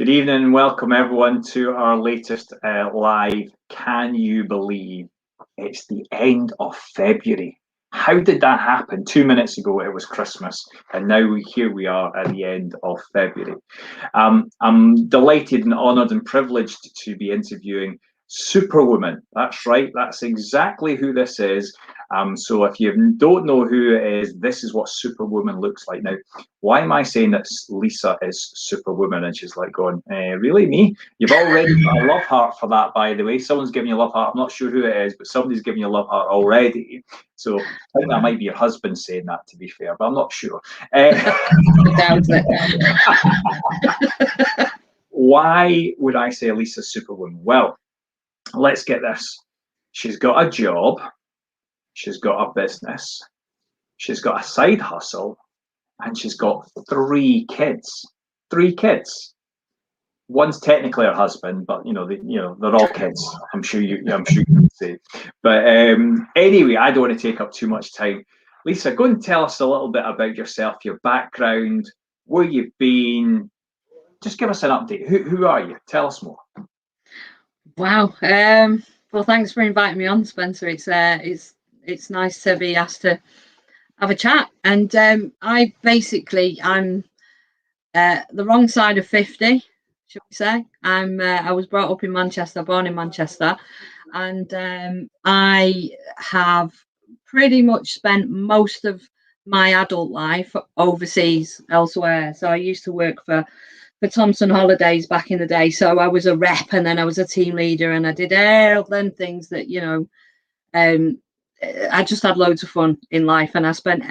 Good evening and welcome everyone to our latest live. Can you believe it's the end of February? How did that happen? 2 minutes ago it was Christmas, and now here we are at the end of February. I'm delighted and honoured and privileged to be interviewing Superwoman. That's right, that's exactly who this is. So if you don't know who it is, this is what Superwoman looks like. Now, why am I saying that Lisa is Superwoman? And she's like going, really, me? You've already got a love heart for that, by the way. Someone's giving you a love heart. I'm not sure who it is, but somebody's giving you a love heart already. So I think that might be your husband saying that, to be fair, but I'm not sure. Why would I say Lisa's Superwoman? Well, let's get this. She's got a job. She's got a business. She's got a side hustle. And she's got 3 kids. 3 kids. One's technically her husband, but they're all kids. I'm sure you can say. But anyway, I don't want to take up too much time. Lisa, go and tell us a little bit about yourself, your background, where you've been. Just give us an update. Who are you? Tell us more. Wow. Well, thanks for inviting me on, Spencer. It's nice to be asked to have a chat. And I'm the wrong side of 50, should we say. I was brought up in Manchester, born in Manchester, and I have pretty much spent most of my adult life overseas, elsewhere. So I used to work for Thompson Holidays back in the day. So I was a rep, and then I was a team leader, and I did all them things that I just had loads of fun in life, and I spent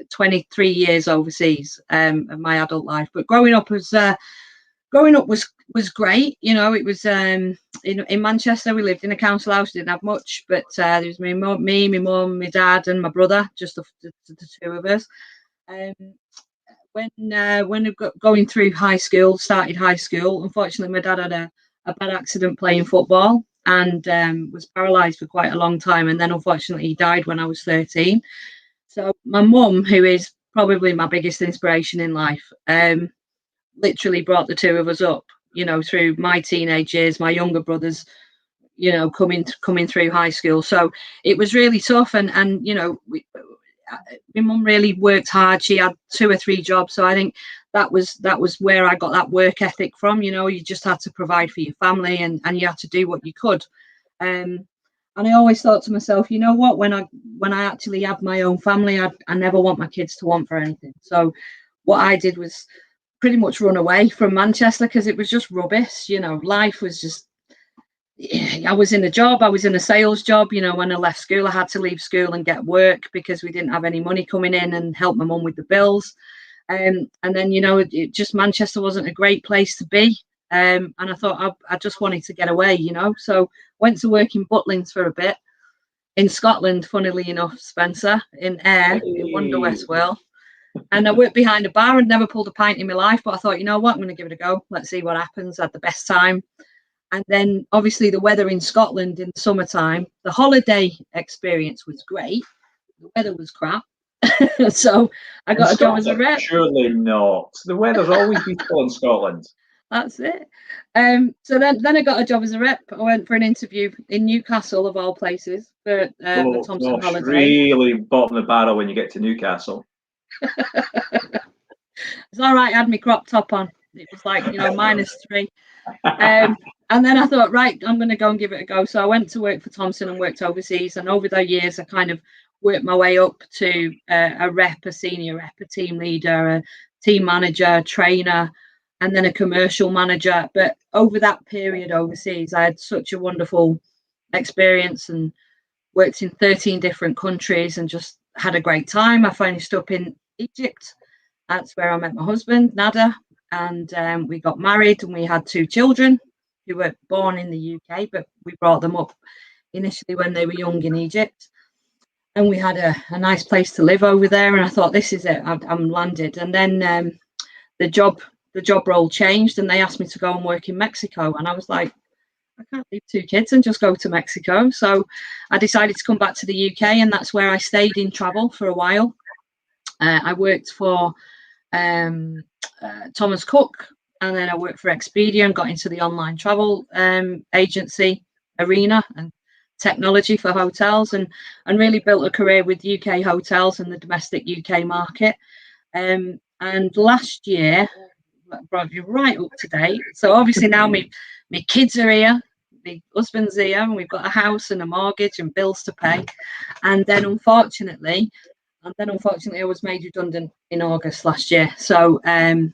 23 years overseas of my adult life. But growing up was great. It was in Manchester. We lived in a council house, didn't have much, but there was me, my mum, my dad, and my brother, just the 2 of us. When going through started high school, unfortunately, my dad had a bad accident playing football, and was paralysed for quite a long time, and then unfortunately he died when I was 13. So my mum, who is probably my biggest inspiration in life, literally brought the 2 of us up, through my teenage years, my younger brothers, coming through high school. So it was really tough, and my mum really worked hard. She had 2 or 3 jobs, so I think that was where I got that work ethic from. You just had to provide for your family, and you had to do what you could. And I always thought to myself, you know what, when I actually have my own family, I never want my kids to want for anything. So what I did was pretty much run away from Manchester, because it was just rubbish. Life was just, I was in a sales job. When I left school, I had to leave school and get work because we didn't have any money coming in, and help my mum with the bills. And then, Manchester wasn't a great place to be. And I thought I just wanted to get away, so went to work in Butlins for a bit in Scotland, funnily enough, Spencer, in Ayr, in Wonder West World. And I worked behind a bar and never pulled a pint in my life, but I thought, you know what, I'm going to give it a go. Let's see what happens. I had the best time. And then obviously the weather in Scotland in the summertime, the holiday experience was great. The weather was crap. So I got a job as a rep. Surely not. The weather's always beautiful in Scotland. That's it. So then I got a job as a rep. I went for an interview in Newcastle, of all places, for Thompson Holidays. Really bottom of the barrel when you get to Newcastle. It's all right. I had my crop top on. It was like, -3. And then I thought, right, I'm going to go and give it a go. So I went to work for Thompson and worked overseas. And over the years, I kind of worked my way up to a rep, a senior rep, a team leader, a team manager, a trainer, and then a commercial manager. But over that period overseas, I had such a wonderful experience and worked in 13 different countries and just had a great time. I finished up in Egypt. That's where I met my husband, Nada, and we got married, and we had 2 children who were born in the UK, but we brought them up initially when they were young in Egypt. And we had a nice place to live over there, and I thought, this is it, I'm landed. And then the job role changed, and they asked me to go and work in Mexico, and I was like, I can't leave 2 kids and just go to Mexico. So I decided to come back to the UK, and that's where I stayed in travel for a while. I worked for Thomas Cook and then I worked for Expedia and got into the online travel agency arena and technology for hotels, and really built a career with UK hotels and the domestic UK market. And last year, brought you right up to date. So obviously now my kids are here, my husband's here, and we've got a house and a mortgage and bills to pay. And then unfortunately, I was made redundant in August last year. So that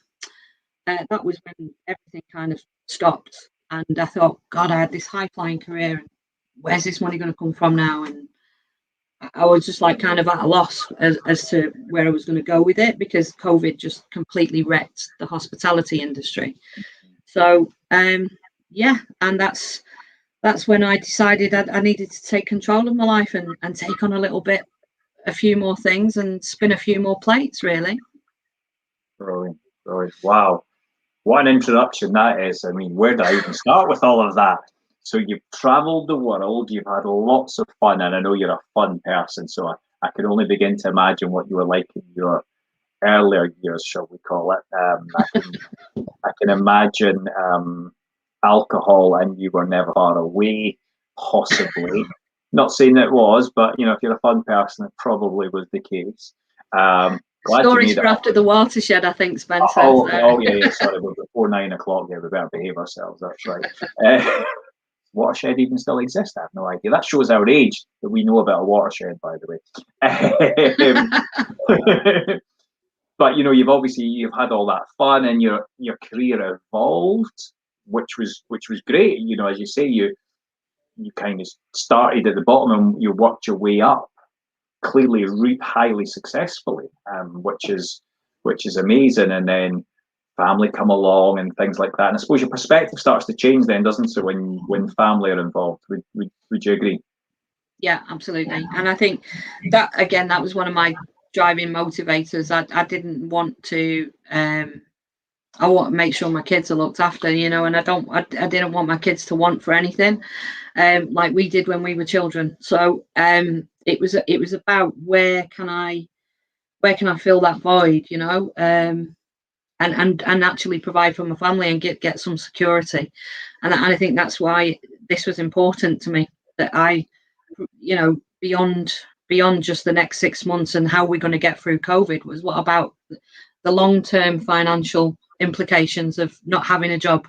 was when everything kind of stopped. And I thought, God, I had this high flying career. And where's this money going to come from now? And I was just like kind of at a loss as to where I was going to go with it, because COVID just completely wrecked the hospitality industry. So yeah, and that's when I decided I needed to take control of my life and take on a few more things and spin a few more plates, really. Brilliant, brilliant. Wow. What an introduction that is. I mean, where do I even start with all of that? So you've traveled the world, you've had lots of fun, and I know you're a fun person, so I can only begin to imagine what you were like in your earlier years, shall we call it. I can imagine alcohol, and you were never far away, possibly. Not saying it was, but you know, if you're a fun person, it probably was the case. Glad Stories for after the watershed, I think, Spencer. Oh, yeah. Sorry, but before 9 o'clock, yeah, we better behave ourselves. That's right. Watershed even still exists? I have no idea. That shows our age that we know about a watershed, by the way. But you know, you've had all that fun, and your career evolved, which was great. You know, as you say, you kind of started at the bottom and you worked your way up, clearly highly successfully, which is amazing. And then family come along and things like that. And I suppose your perspective starts to change then, doesn't it, when family are involved? Would you agree? Yeah, absolutely. And I think that again, that was one of my driving motivators. I didn't want to. I want to make sure my kids are looked after, you know, and I didn't want my kids to want for anything, like we did when we were children. So it was about where can I fill that void, you know, and actually provide for my family and get some security. And I think that's why this was important to me, that I, you know, beyond just the next 6 months and how we're going to get through COVID, was what about the long-term financial implications of not having a job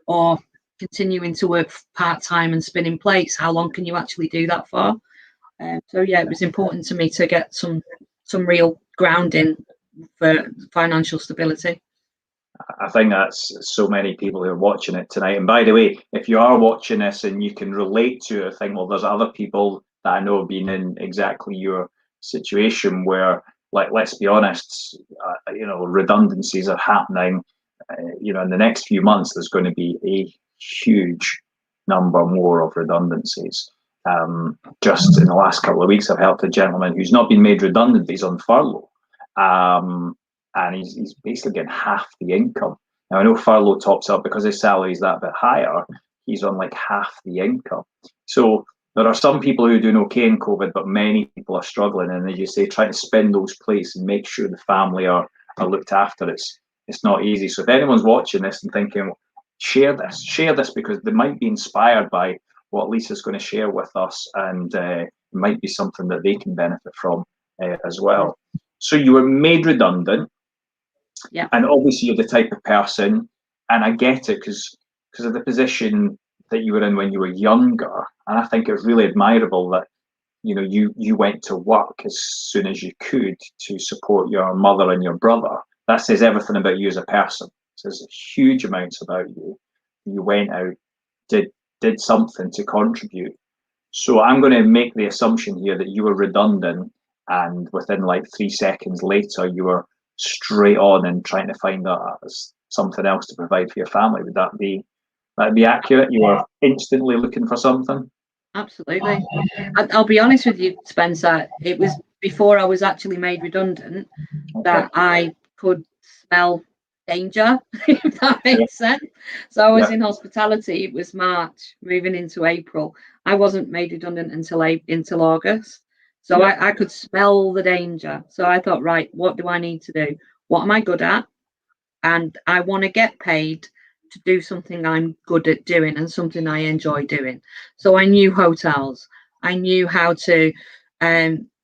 or continuing to work part-time and spinning plates. How long can you actually do that for? So yeah, it was important to me to get some real grounding for financial stability. I think that's so many people who are watching it tonight. And by the way, if you are watching this and you can relate to it, I think, well, there's other people that I know have been in exactly your situation where, like, let's be honest, you know, redundancies are happening. You know, in the next few months, there's going to be a huge number more of redundancies. Just in the last couple of weeks, I've helped a gentleman who's not been made redundant, but he's on furlough. And he's basically getting half the income. Now, I know furlough tops up because his salary is that bit higher. He's on like half the income. So there are some people who are doing okay in COVID, but many people are struggling. And as you say, trying to spin those plates and make sure the family are looked after, it's not easy. So if anyone's watching this and thinking, share this because they might be inspired by what Lisa's going to share with us, and it might be something that they can benefit from as well. So you were made redundant. Yeah. And obviously you're the type of person, and I get it because of the position that you were in when you were younger. And I think it's really admirable that, you know, you went to work as soon as you could to support your mother and your brother. That says everything about you as a person. It says huge amounts about you. You went out, did something to contribute. So I'm going to make the assumption here that you were redundant, and within like 3 seconds later, you were straight on and trying to find something else to provide for your family. Would that be accurate? You were instantly looking for something? Absolutely. I'll be honest with you, Spencer. It was before I was actually made redundant that I could smell danger, if that makes sense. So I was in hospitality. It was March, moving into April. I wasn't made redundant until August. So I could smell the danger. So I thought, right, what do I need to do? What am I good at? and I want to get paid to do something I'm good at doing and something I enjoy doing. So I knew hotels. I knew how to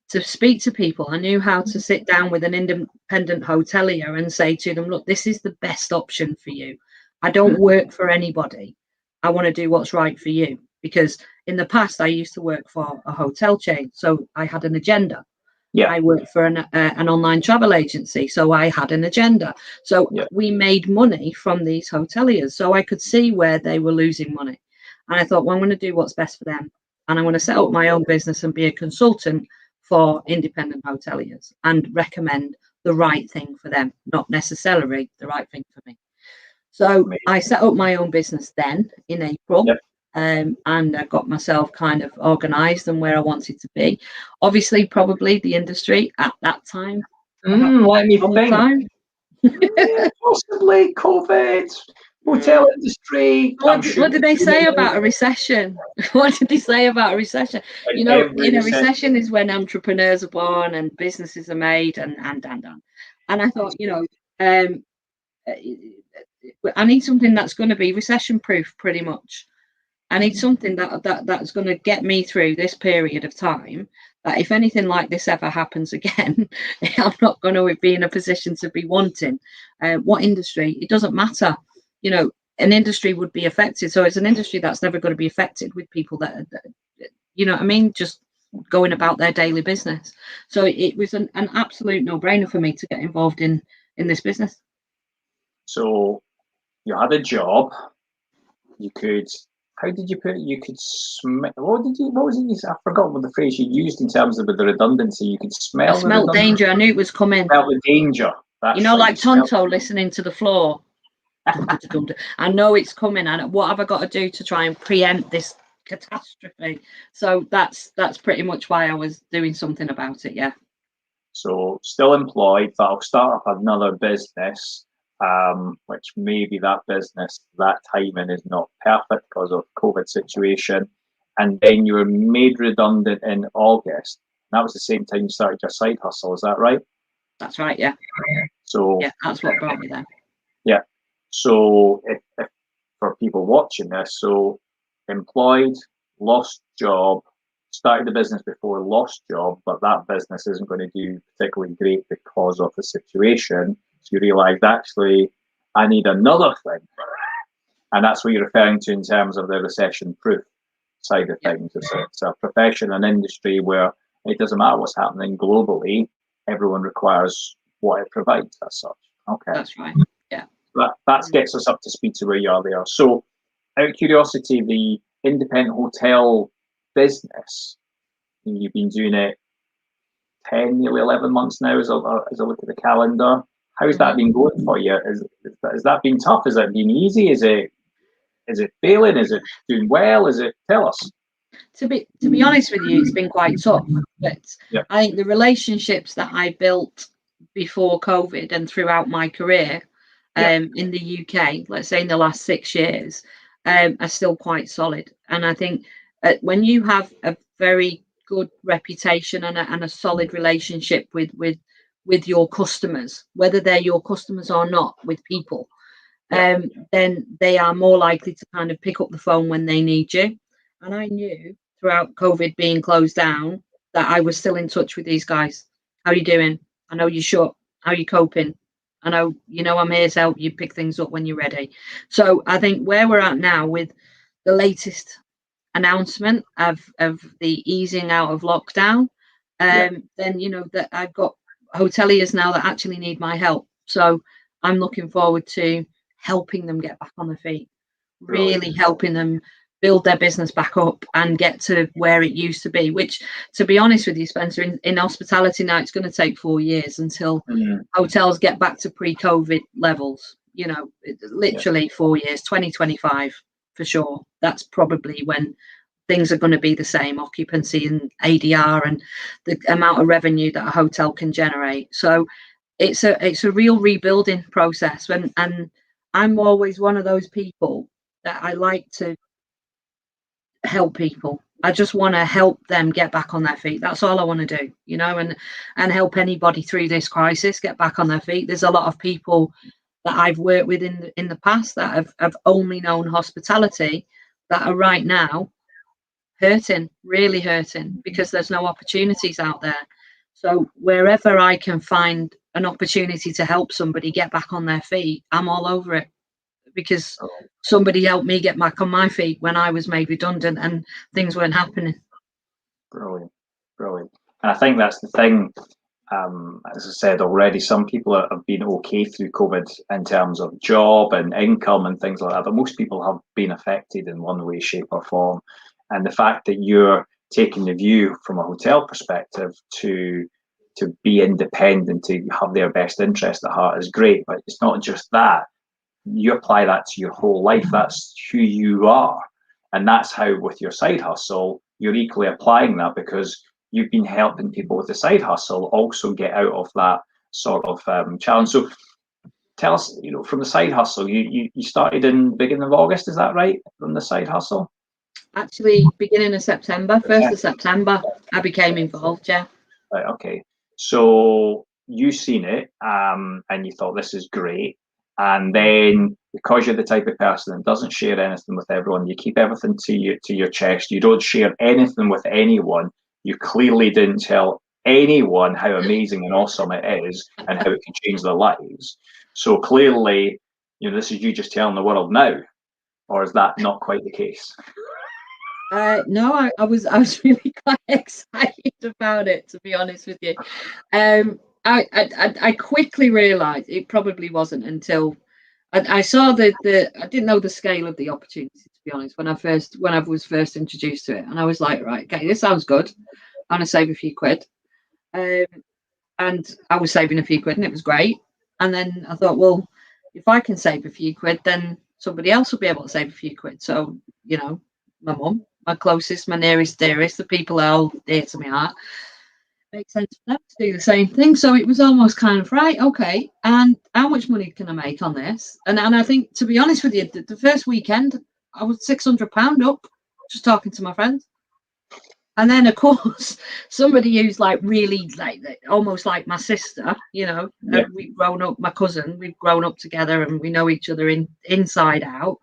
speak to people. I knew how to sit down with an independent hotelier and say to them, look, this is the best option for you. I don't work for anybody. I want to do what's right for you. Because in the past, I used to work for a hotel chain. So I had an agenda. Yeah. I worked for an online travel agency, so I had an agenda. So we made money from these hoteliers, so I could see where they were losing money. And I thought, well, I'm going to do what's best for them. And I'm going to set up my own business and be a consultant for independent hoteliers and recommend the right thing for them, not necessarily the right thing for me. So I set up my own business then in April. Yep. And I got myself kind of organized and where I wanted to be. Obviously, probably the industry at that time. Let me think. Possibly COVID, hotel industry. What did they say about a recession? What did they say about a recession? You know, in a recession is when entrepreneurs are born and businesses are made and. And I thought, you know, I need something that's going to be recession proof, pretty much. I need something that's going to get me through this period of time, that if anything like this ever happens again, I'm not going to be in a position to be wanting. What industry? It doesn't matter. You know, an industry would be affected. So it's an industry that's never going to be affected with people that you know what I mean, just going about their daily business. So it was an absolute no-brainer for me to get involved in this business. So you had a job. You could. How did you put it? You could smell. What was it? I forgot what the phrase you used in terms of the redundancy. You could smell. I smelled danger. I knew it was coming. Smell the danger. You know, like Tonto listening to the floor. I know it's coming, and what have I got to do to try and preempt this catastrophe? So that's pretty much why I was doing something about it. Yeah. So still employed, but I'll start up another business. Which maybe that business, that timing is not perfect because of COVID situation. And then you were made redundant in August. That was the same time you started your side hustle, is that right? That's right, yeah. So yeah, that's what brought me there. Yeah. So if for people watching this, so employed, lost job, started the business before, lost job, but that business isn't going to do particularly great because of the situation. So you realised, actually, I need another thing. And that's what you're referring to in terms of the recession-proof side of things. It's a profession, an industry where it doesn't matter what's happening globally, everyone requires what it provides as such. Okay. That's right, yeah. That gets us up to speed to where you are there. So, out of curiosity, the independent hotel business, you've been doing it 10, nearly 11 months now as I look at the calendar. How's that been going for you? Has that been tough? Has that been easy? Is it failing? Is it doing well? Tell us. To be honest with you, it's been quite tough. But I think the relationships that I built before COVID and throughout my career in the UK, let's say in the last 6 years, are still quite solid. And I think when you have a very good reputation and a solid relationship with your customers, whether they're your customers or not, with people, then they are more likely to kind of pick up the phone when they need you. And I knew throughout COVID being closed down that I was still in touch with these guys. How are you doing? I know you're shut. How are you coping? I know, I'm here to help you pick things up when you're ready. So I think where we're at now with the latest announcement of the easing out of lockdown, then, that I've got hoteliers now that actually need my help. So I'm looking forward to helping them get back on their feet, really helping them build their business back up and get to where it used to be, which, to be honest with you, Spencer, in hospitality now, it's going to take 4 years until hotels get back to pre-COVID levels. Literally 4 years, 2025 for sure. That's probably when things are going to be the same, occupancy and ADR and the amount of revenue that a hotel can generate. So it's a real rebuilding process. And I'm always one of those people that I like to help people. I just want to help them get back on their feet. That's all I want to do, and help anybody through this crisis get back on their feet. There's a lot of people that I've worked with in the past that have only known hospitality, that are right now hurting, really hurting, because there's no opportunities out there. So wherever I can find an opportunity to help somebody get back on their feet, I'm all over it, because somebody helped me get back on my feet when I was made redundant and things weren't happening. Brilliant, brilliant. And I think that's the thing. As I said already, some people have been okay through COVID in terms of job and income and things like that, but most people have been affected in one way, shape, or form. And the fact that you're taking the view from a hotel perspective to be independent, to have their best interest at heart is great. But it's not just that. You apply that to your whole life. That's who you are. And that's how, with your side hustle, you're equally applying that, because you've been helping people with the side hustle also get out of that sort of challenge. So tell us, from the side hustle, you started in beginning of August, is that right? From the side hustle? Actually, beginning of September, 1st of September, I became involved, yeah. Right, okay. So you seen it and you thought this is great. And then, because you're the type of person that doesn't share anything with everyone, you keep everything to your chest. You don't share anything with anyone. You clearly didn't tell anyone how amazing and awesome it is and how it can change their lives. So clearly, this is you just telling the world now, or is that not quite the case? No, I was really quite excited about it, to be honest with you. I quickly realised it probably wasn't until I saw I didn't know the scale of the opportunity, to be honest, when I was first introduced to it, and I was like, right, okay, this sounds good. I'm gonna save a few quid, and I was saving a few quid, and it was great. And then I thought, well, if I can save a few quid, then somebody else will be able to save a few quid. So, my mum, my closest, my nearest, dearest, the people that are dear to my heart, makes sense for them to do the same thing. So it was almost kind of, right, okay, and how much money can I make on this? And I think, to be honest with you, the first weekend I was £600 up just talking to my friends. And then, of course, somebody who's like really like almost like my sister, Yeah. we've grown up, my cousin, we've grown up together and we know each other inside out.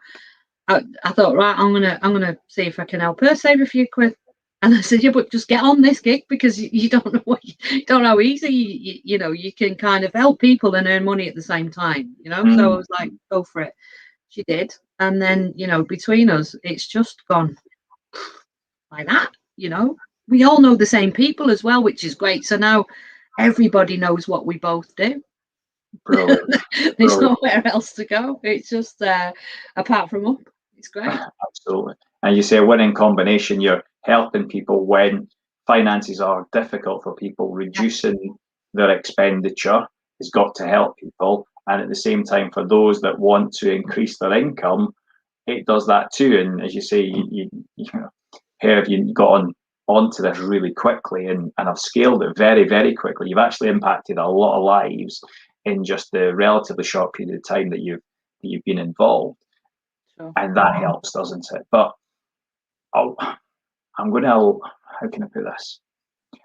I thought, right, I'm gonna see if I can help her save a few quid. And I said, yeah, but just get on this gig, because you don't know you don't know how easy you can kind of help people and earn money at the same time. So I was like, go for it. She did, and then between us, it's just gone like that. We all know the same people as well, which is great. So now everybody knows what we both do. Brilliant. There's nowhere else to go. It's just apart from up. It's great. Absolutely. And you say a winning combination. You're helping people when finances are difficult for people. Reducing their expenditure has got to help people. And at the same time, for those that want to increase their income, it does that too. And as you say, you got onto this really quickly and have scaled it very, very quickly. You've actually impacted a lot of lives in just the relatively short period of time that you've been involved. Sure. And that helps, doesn't it? But how can I put this?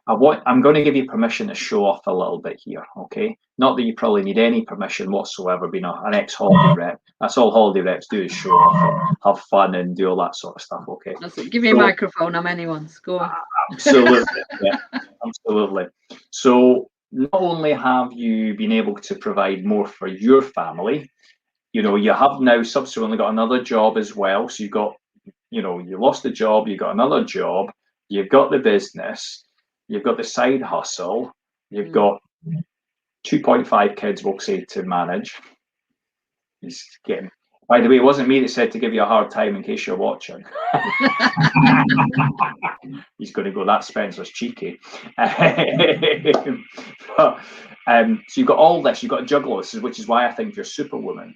I'm going to give you permission to show off a little bit here, okay? Not that you probably need any permission whatsoever, being an ex-holiday rep. That's all holiday reps do, is show off and have fun and do all that sort of stuff, okay? Give me a microphone, I'm anyone's. Go on. Absolutely, yeah, absolutely. So not only have you been able to provide more for your family, you have now subsequently got another job as well. So you've got, you lost the job, you got another job, you've got the business, you've got the side hustle, you've got 2.5 kids, we'll say, to manage. He's getting. By the way, it wasn't me that said to give you a hard time, in case you're watching. He's going to go, that Spencer's cheeky. So you've got all this, you've got a juggle, which is why I think you're Superwoman.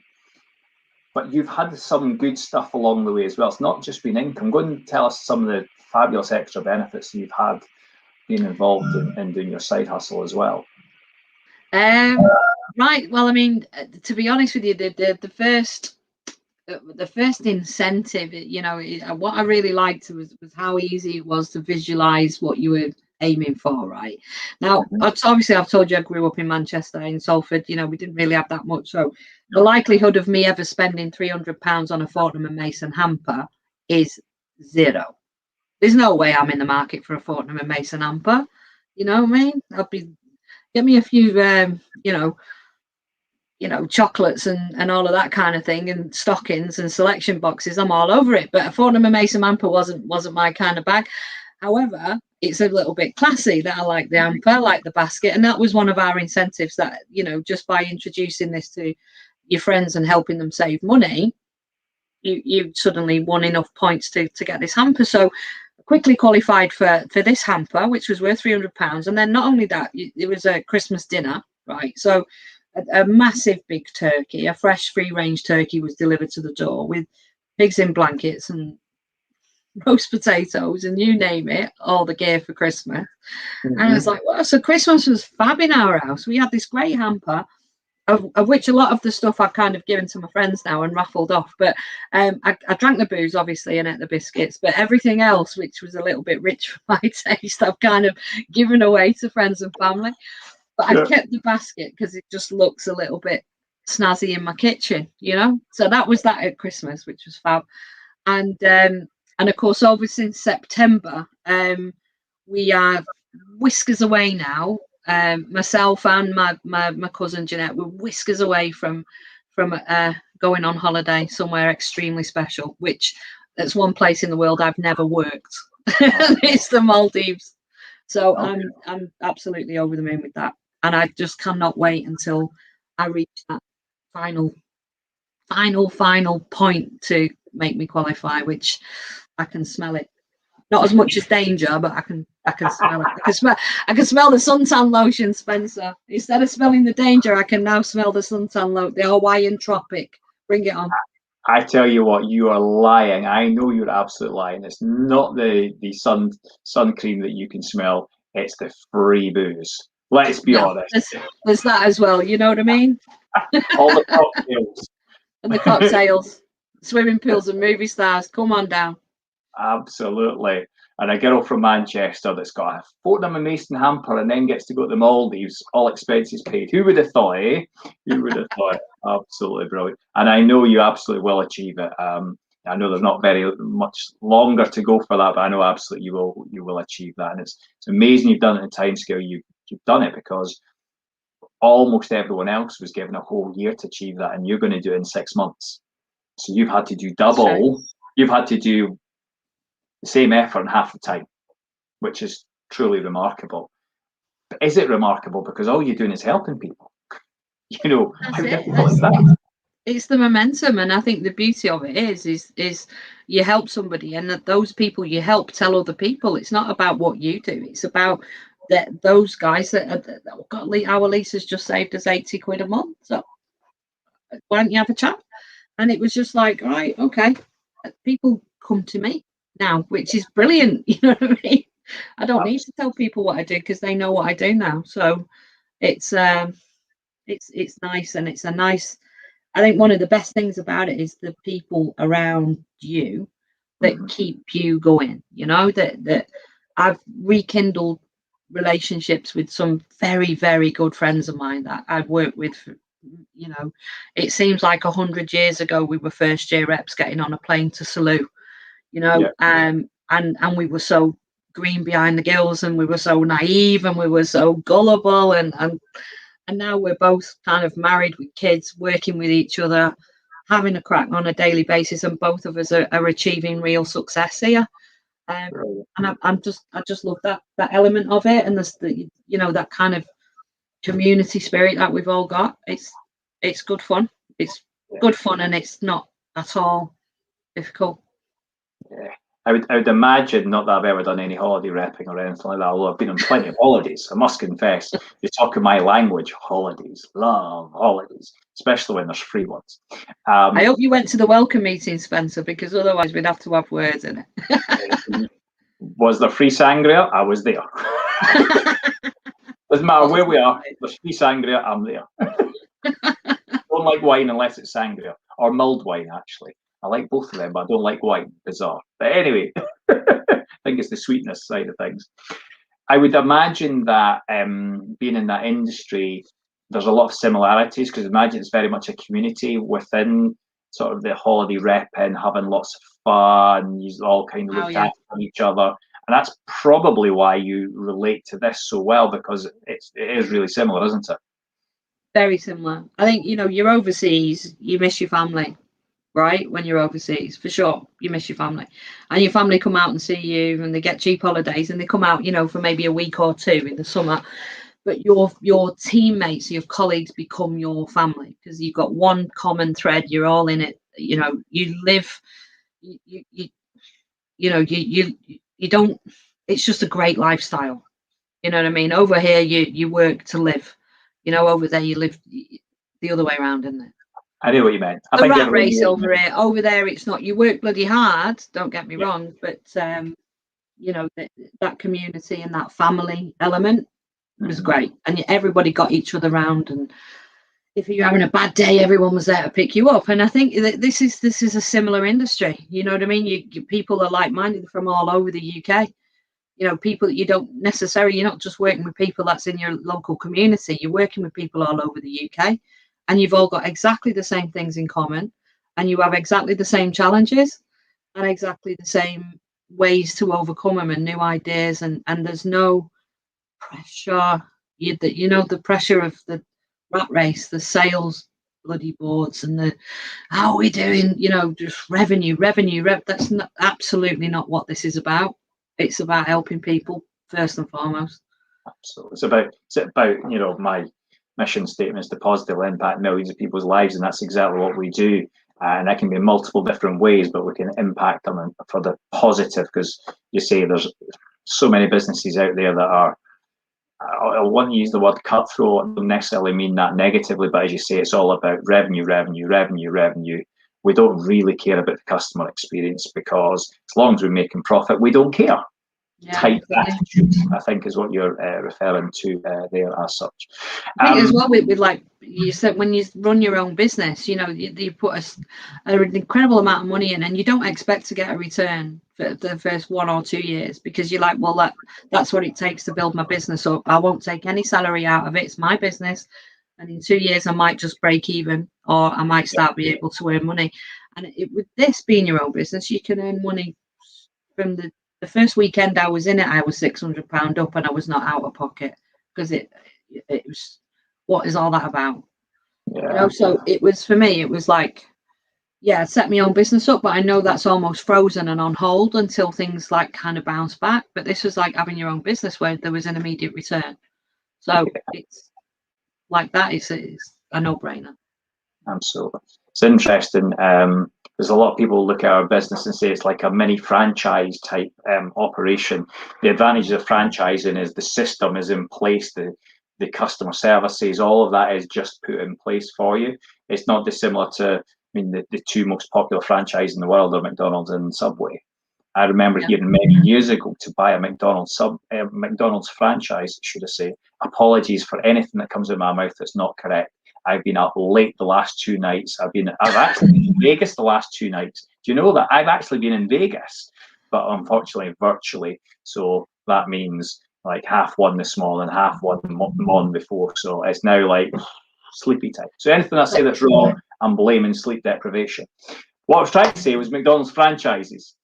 But you've had some good stuff along the way as well. It's not just been income. Go and tell us some of the fabulous extra benefits you've had being involved in doing your side hustle as well. Right. Well, I mean, to be honest with you, the first incentive, what I really liked was how easy it was to visualize what you were aiming for, right? Now, Mhm. obviously, I've told you I grew up in Manchester, in Salford. You know, we didn't really have that much. So the No. likelihood of me ever spending £300 on a Fortnum and Mason hamper is zero. There's no way I'm in the market for a Fortnum and Mason hamper. You know what I mean? I'd be get me a few, chocolates and all of that kind of thing, and stockings and selection boxes. I'm all over it. But a Fortnum and Mason hamper wasn't my kind of bag. However, it's a little bit classy that I like the hamper, I like the basket, and that was one of our incentives. That just by introducing this to your friends and helping them save money, you suddenly won enough points to get this hamper. So I quickly qualified for this hamper, which was worth £300. And then not only that, it was a Christmas dinner, right? So a massive big turkey, a fresh free range turkey was delivered to the door with pigs in blankets and roast potatoes and you name it, all the gear for Christmas. And I was like, well, so Christmas was fab in our house. We had this great hamper, of which a lot of the stuff I've kind of given to my friends now and raffled off. But I drank the booze, obviously, and ate the biscuits. But everything else, which was a little bit rich for my taste, I've kind of given away to friends and family. But I've kept the basket because it just looks a little bit snazzy in my kitchen, So that was that at Christmas, which was fab. And of course, over since September, we are whiskers away now. Myself and my cousin Jeanette were whiskers away from going on holiday somewhere extremely special, which that's one place in the world I've never worked. It's the Maldives. So I'm absolutely over the moon with that, and I just cannot wait until I reach that final point to make me qualify, which I can smell it. Not as much as danger, but I can smell it. I can smell the suntan lotion, Spencer. Instead of smelling the danger, I can now smell the suntan lotion, the Hawaiian tropic. Bring it on. I tell you what, you are lying. I know you're absolutely lying. It's not the sun cream that you can smell. It's the free booze. Let's be honest. There's that as well. You know what I mean? All the cocktails. And the cocktails, swimming pools and movie stars. Come on down. Absolutely. And a girl from Manchester that's got a Fortnum and Mason hamper and then gets to go to the Maldives, all expenses paid. Who would have thought, eh? Who would have thought? Absolutely brilliant. And I know you absolutely will achieve it. I know there's not very much longer to go for that, but I know absolutely you will achieve that. And it's amazing you've done it in time scale. You've done it because almost everyone else was given a whole year to achieve that, and you're going to do it in 6 months. So you've had to do double. Right. You've had to do the same effort in half the time, which is truly remarkable. But is it remarkable because all you're doing is helping people? How difficult is that? It's the momentum, and I think the beauty of it is you help somebody, and that those people you help tell other people. It's not about what you do; it's about those guys that got our lease has just saved us £80 a month. So why don't you have a chat? And it was just like, right, okay, people come to me now, which is brilliant. You know what I mean? I don't need to tell people what I do because they know what I do now. So it's nice, and it's a nice. I think one of the best things about it is the people around you that keep you going. That I've rekindled relationships with some very, very good friends of mine that I've worked with. It seems like 100 years ago we were first year reps getting on a plane to Salou. And we were so green behind the gills, and we were so naive, and we were so gullible, and now we're both kind of married with kids, working with each other, having a crack on a daily basis, and both of us are achieving real success here. And I just love that element of it, and that kind of community spirit that we've all got. It's good fun. It's good fun, and it's not at all difficult. Yeah. I would imagine, not that I've ever done any holiday repping or anything like that, although I've been on plenty of holidays. I must confess, you're talking my language. Holidays, love holidays, especially when there's free ones. I hope you went to the welcome meeting, Spencer, because otherwise we'd have to have words in it. Was there free sangria? I was there. Doesn't matter where we are, there's free sangria, I'm there. Don't like wine unless it's sangria, or mulled wine, actually. I like both of them, but I don't like wine. Bizarre. But anyway, I think it's the sweetness side of things. I would imagine that being in that industry, there's a lot of similarities because imagine it's very much a community within sort of the holiday rep and having lots of fun. You all kind of Oh look yeah, after each other. And that's probably why you relate to this so well because it is really similar, isn't it? very similar. I think, you know, you're overseas, you miss your family, right? When you're overseas, for sure, you miss your family, and your family come out and see you, and they get cheap holidays, and they come out, you know, for maybe a week or two in the summer. But your teammates, your colleagues become your family because you've got one common thread. You're all in it. You know, you live. You you know you don't. It's just a great lifestyle. You know what I mean? Over here, you work to live. You know, over there, you live the other way around, isn't it? I know what you meant. I A think rat everyone knew race what you over meant. here. Over there, it's not. You work bloody hard. Don't get me Yeah. wrong, but you know that community and that family element was Mhm. great, and everybody got each other round. And if you're having a bad day, everyone was there to pick you up. And I think that this is a similar industry. You know what I mean? People are like minded from all over the UK. You know, people that you don't necessarily. You're not just working with people that's in your local community. You're working with people all over the UK, and you've all got exactly the same things in common, and you have exactly the same challenges and exactly the same ways to overcome them and new ideas. And there's no pressure. You know the pressure of the rat race, the sales bloody boards, and the how are we doing? You know, just That's not, absolutely not what this is about. It's about helping people first and foremost. So it's about my mission statement is to positively impact millions of people's lives, and that's exactly what we do. And that can be in multiple different ways, but we can impact them for the positive because you say there's so many businesses out there that are. I want to use the word cutthroat. I don't necessarily mean that negatively, but as you say, it's all about revenue, revenue, revenue, revenue. We don't really care about the customer experience because as long as we're making profit, we don't care Yeah, type exactly. attitude, I think, is what you're referring to there as such. I think as Um, well with like you said, when you run your own business, you know, you put an incredible amount of money in, and you don't expect to get a return for the first 1 or 2 years because you're like, well, that's what it takes to build my business up. I won't take any salary out of it. It's my business, and in 2 years I might just break even, or I might yeah, start be able to earn money. And with this being your own business, you can earn money from the first weekend I was in it. I was £600 up, and I was not out of pocket because it was what is all that about? You yeah, know, so it was for me, it was like, yeah, set my own business up, but I know that's almost frozen and on hold until things like kind of bounce back. But this was like having your own business where there was an immediate return. So it's like that is a no brainer. absolutely. It's interesting. There's a lot of people look at our business and say it's like a mini franchise type operation. The advantage of franchising is the system is in place, the customer services, all of that is just put in place for you. It's not dissimilar to, I mean, the two most popular franchises in the world are McDonald's and Subway. I remember Yeah. hearing many years ago to buy a McDonald's franchise, should I say, apologies for anything that comes in my mouth that's not correct. I've been up late the last 2 nights. I've actually been in Vegas the last 2 nights. Do you know that I've actually been in Vegas, but unfortunately virtually. So that means like half one this morning, half one the morning before. So it's now like sleepy time. So anything I say that's wrong, I'm blaming sleep deprivation. What I was trying to say was McDonald's franchises.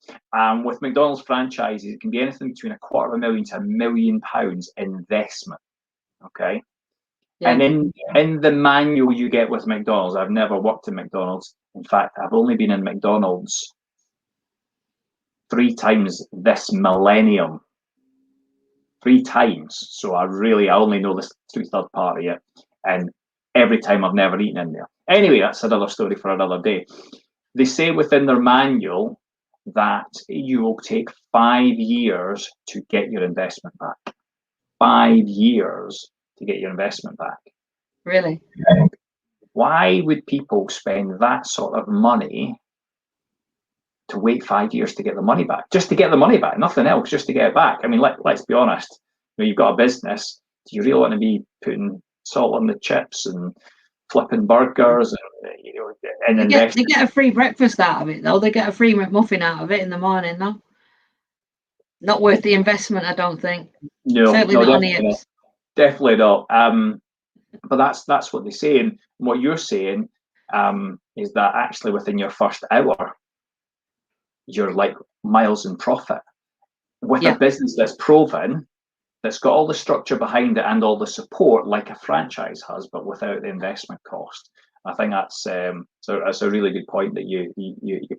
With McDonald's franchises, it can be anything between £250,000 to £1 million investment. Okay. Yeah. And in the manual you get with McDonald's, I've never worked in McDonald's. In fact, I've only been in McDonald's 3 times this millennium. 3 times. So I only know this through third party yet. And every time I've never eaten in there. Anyway, that's another story for another day. They say within their manual that you will take 5 years to get your investment back. 5 years to get your investment back. Really? Why would people spend that sort of money to wait 5 years to get the money back? Just to get the money back, nothing else, just to get it back. I mean, let's be honest. You've got a business. Do you really want to be putting salt on the chips and flipping burgers and They investing? get a free breakfast out of it though. They get a free McMuffin out of it in the morning though. Not worth the investment, I don't think. No, Certainly no, not on the definitely not. hips. Definitely not. But that's what they say. And what you're saying is that actually within your first hour, you're like miles in profit. With a Yeah. business that's proven, that's got all the structure behind it and all the support like a franchise has, but without the investment cost. I think that's a really good point that you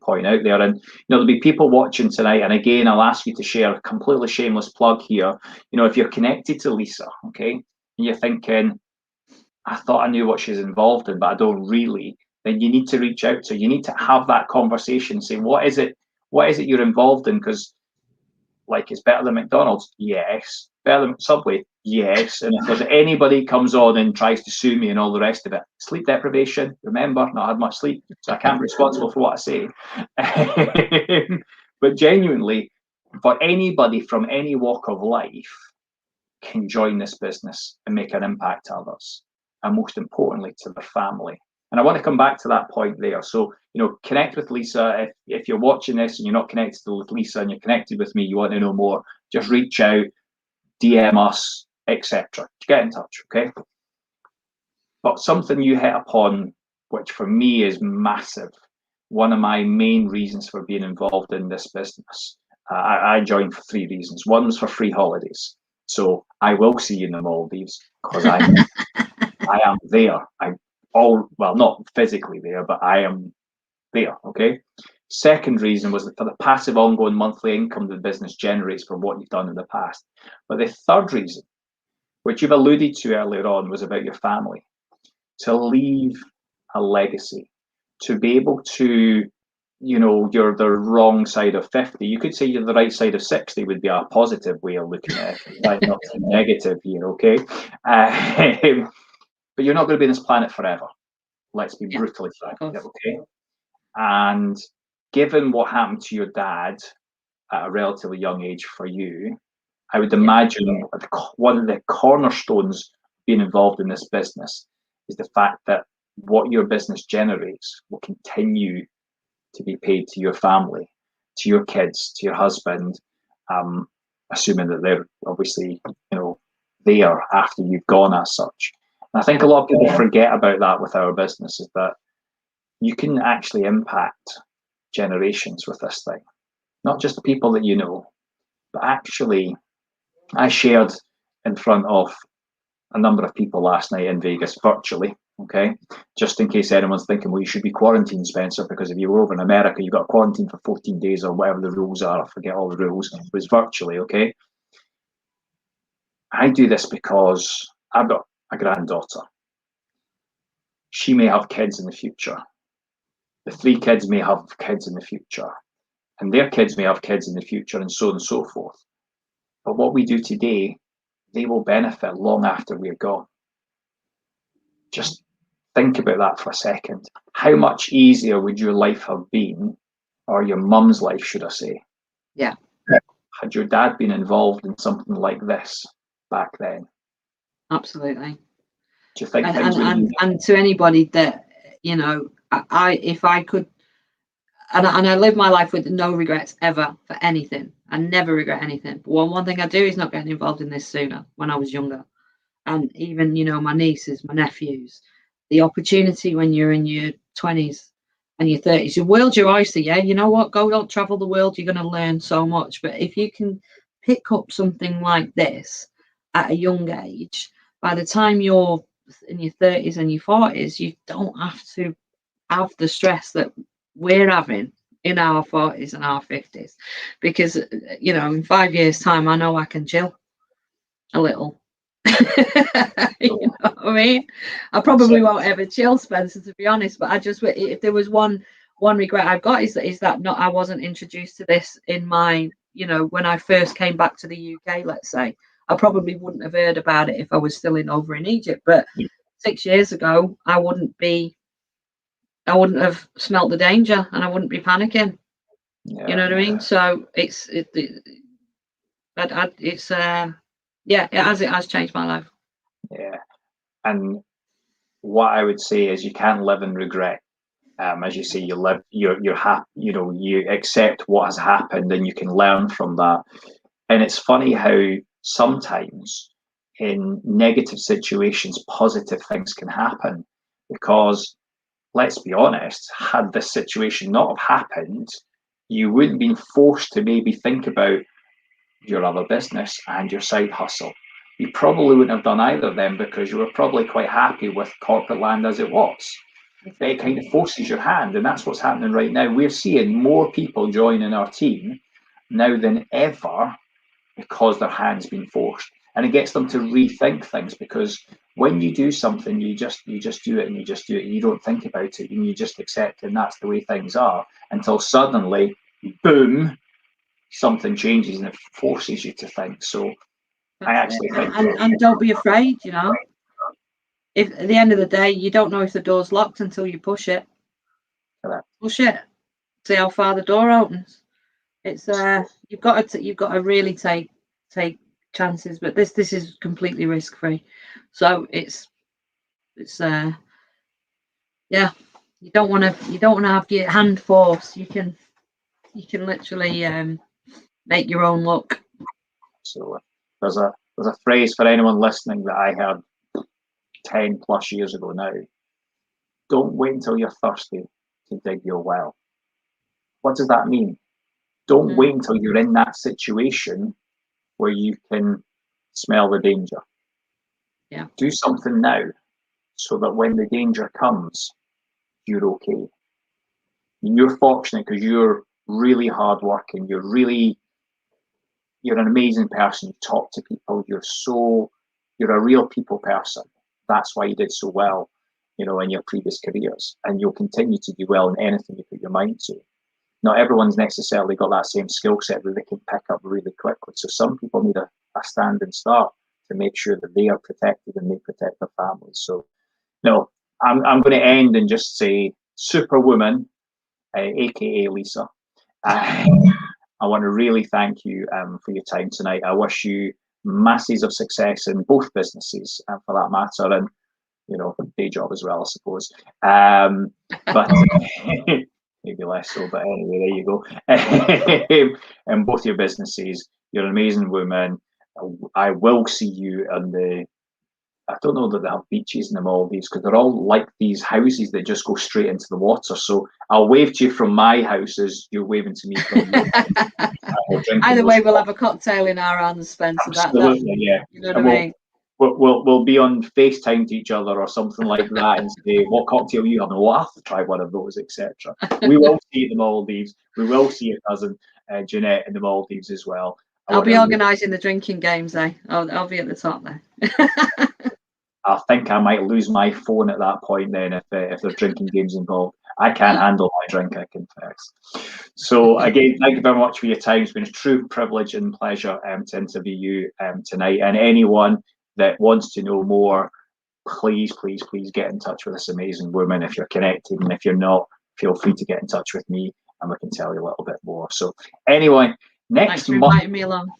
point out there. And there'll be people watching tonight. And again, I'll ask you to share a completely shameless plug here. If you're connected to Lisa, okay, and you're thinking, I thought I knew what she's involved in, but I don't really, then you need to reach out to her. You need to have that conversation, say, what is it you're involved in? Because like, it's better than McDonald's, yes. Better than Subway, yes. And if there's anybody comes on and tries to sue me and all the rest of it, sleep deprivation, remember, not had much sleep, so I can't be responsible for what I say. But genuinely, for anybody from any walk of life can join this business and make an impact to others, and most importantly, to their family. And I want to come back to that point there. So, connect with Lisa. If you're watching this and you're not connected with Lisa and you're connected with me, you want to know more, just reach out, DM us, etc. Get in touch, okay? But something you hit upon, which for me is massive, one of my main reasons for being involved in this business. I joined for 3 reasons. One was for free holidays. So I will see you in the Maldives because I am there. Well, not physically there, but I am there. Okay. Second reason was for the passive ongoing monthly income the business generates from what you've done in the past. But the third reason, which you've alluded to earlier on, was about your family. To leave a legacy, to be able to, you're the wrong side of 50. You could say you're the right side of 60 would be a positive way of looking at it. Right? Not negative here, okay? But you're not going to be on this planet forever. Let's be brutally frank, okay? And given what happened to your dad at a relatively young age for you, I would imagine one of the cornerstones being involved in this business is the fact that what your business generates will continue to be paid to your family, to your kids, to your husband, assuming that they're obviously, there after you've gone as such. And I think a lot of people forget about that with our business, is that you can actually impact generations with this thing. Not just the people that you know, but actually, I shared in front of a number of people last night in Vegas virtually, okay? Just in case anyone's thinking, well, you should be quarantined, Spencer, because if you were over in America, you got quarantined for 14 days or whatever the rules are. I forget all the rules. It was virtually, okay? I do this because I've got a granddaughter. She may have kids in the future. The 3 kids may have kids in the future. And their kids may have kids in the future, and so on and so forth. But what we do today, they will benefit long after we're gone. Just think about that for a second. How much easier would your life have been, or your mum's life, should I say? Yeah. Had your dad been involved in something like this back then? Absolutely. Do you think and to anybody that, if I could, and I live my life with no regrets ever for anything. I never regret anything. But one thing I do is not getting involved in this sooner when I was younger. And even, my nieces, my nephews, the opportunity when you're in your 20s and your 30s, your world's your oyster, yeah? You know what? Go out, travel the world, you're going to learn so much. But if you can pick up something like this at a young age, by the time you're in your 30s and your 40s, you don't have to have the stress that we're having in our 40s and our 50s. Because, in 5 years' time, I know I can chill a little. You know what I mean? I probably won't ever chill, Spencer, to be honest. But I just, if there was one regret I've got, is that I wasn't introduced to this in my, when I first came back to the UK. Let's say I probably wouldn't have heard about it if I was still over in Egypt. But 6 years ago, I wouldn't have smelt the danger, and I wouldn't be panicking. Yeah. You know what I mean? So it has changed my life. Yeah. And what I would say is you can't live in regret. As you say, you're happy, you accept what has happened and you can learn from that. And it's funny how sometimes in negative situations, positive things can happen, because let's be honest, had this situation not have happened, you wouldn't have been forced to maybe think about your other business and your side hustle. You probably wouldn't have done either of them, because you were probably quite happy with corporate land as it was. But it kind of forces your hand, and that's what's happening right now. We're seeing more people joining our team now than ever because their hand's been forced, and it gets them to rethink things, because when you do something, you just do it, and you don't think about it, and you just accept it, and that's the way things are, until suddenly, boom, something changes and it forces you to think. So I actually think, and don't be afraid, you know. If at the end of the day, you don't know if the door's locked until you push it. correct. Push it. See how far the door opens. It's you've got to really take chances, but this is completely risk free. So it's yeah. You don't want to have your hand forced. You can literally make your own luck. So there's a phrase for anyone listening that I heard 10 plus years ago now. Don't wait until you're thirsty to dig your well. What does that mean? Don't wait until you're in that situation where you can smell the danger. Yeah. Do something now so that when the danger comes, you're okay. And you're fortunate because you're really hardworking. You're an amazing person. You talk to people. You're a real people person. That's why you did so well, in your previous careers. And you'll continue to do well in anything you put your mind to. Not everyone's necessarily got that same skill set that they can pick up really quickly. So some people need a standing start to make sure that they are protected and they protect their families. So, I'm going to end and just say, Superwoman, aka Lisa, I want to really thank you for your time tonight. I wish you masses of success in both businesses, for that matter, and day job as well, I suppose. But maybe less so. But anyway, there you go. In both your businesses, you're an amazing woman. I will see you on the. I don't know that they have beaches in the Maldives, because they're all like these houses that just go straight into the water. So I'll wave to you from my house as you're waving to me from your Either way, we'll have a cocktail in our hands, Spencer. Absolutely, yeah. You know what I mean? We'll be on FaceTime to each other or something like that and say, what cocktail you have? And we'll have to try one of those, etc. We will see you in the Maldives. We will see your cousin Jeanette in the Maldives as well. I'll be organising the drinking games, eh? I'll be at the top there. I think I might lose my phone at that point then if there's drinking games involved. I can't handle my drink, I confess. So again, thank you very much for your time. It's been a true privilege and pleasure to interview you tonight. And anyone that wants to know more, please get in touch with this amazing woman if you're connected. And if you're not, feel free to get in touch with me and we can tell you a little bit more. So anyway, Thanks for inviting me along.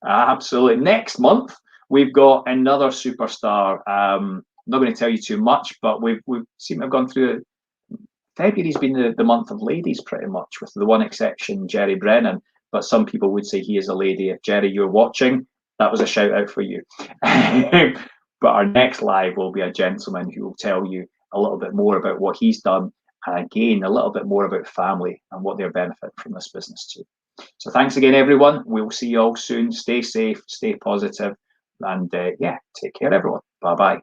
Absolutely. Next month, we've got another superstar. I'm not going to tell you too much, but we've seem to have gone through. February's been the month of ladies pretty much, with the one exception, Jerry Brennan. But some people would say he is a lady. If Jerry, you're watching, that was a shout out for you. But our next live will be a gentleman who will tell you a little bit more about what he's done, and again, a little bit more about family and what they're benefiting from this business too. So thanks again, everyone. We'll see you all soon. Stay safe, stay positive, and take care, everyone. Bye-bye.